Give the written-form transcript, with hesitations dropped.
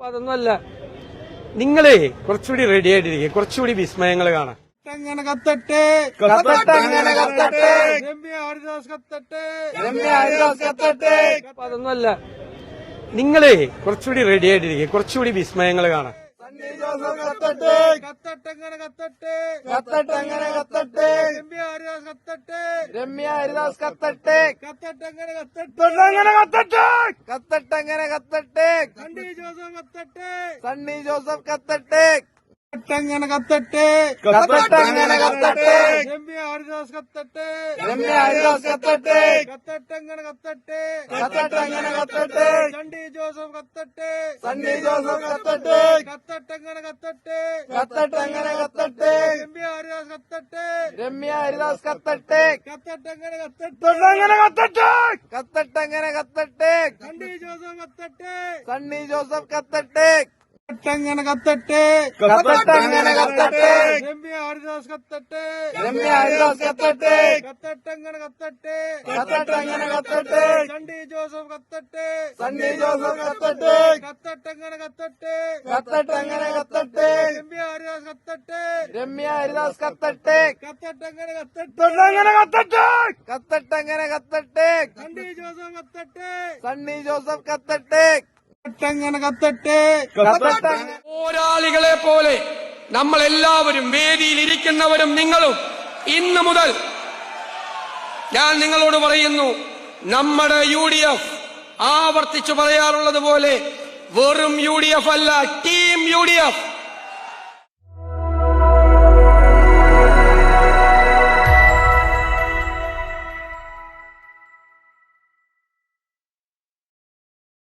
അതൊന്നുമല്ല, നിങ്ങളെ കുറച്ചുകൂടി റെഡി ആയിട്ടിരിക്കുക, കുറച്ചുകൂടി വിസ്മയങ്ങൾ കാണാം. കത്തട്ടെ രമ്യ ഹരിദാസ് കത്തട്ടെ. അതൊന്നുമല്ല, നിങ്ങളെ കുറച്ചുകൂടി റെഡി ആയിട്ടിരിക്കുക, കുറച്ചുകൂടി വിസ്മയങ്ങൾ കാണാം. സണ്ണി ജോസഫ് കത്തട്ടെ രമ്യ ഹരിദാസ് കത്തട്ടെ. സണ്ണി ജോസഫ് കത്തട്ടെ. രമ്യ ഹരിദാസ് കത്തട്ടെ. സണ്ണി ജോസഫ് കത്തട്ടെ. രമ്യ ഹരിദാസ് കത്തട്ടെ. സണ്ണി ജോസഫ് കത്തട്ടെ. രമ്യ ഹരിദാസ് കത്തട്ടെ. സണ്ണി ജോസഫ് കത്തട്ടെ. രമ്യ ഹരിദാസ് കത്തട്ടെ. സണ്ണി ജോസഫ് കത്തട്ടെ. പോരാളികളെ പോലെ നമ്മളെല്ലാവരും, വേദിയിൽ ഇരിക്കുന്നവരും നിങ്ങളും, ഇന്നു മുതൽ ഞാൻ നിങ്ങളോട് പറയുന്നു, നമ്മുടെ UDF ആവർത്തിച്ചു പറയാറുള്ളത് പോലെ വെറും UDF അല്ല, ടീം UDF.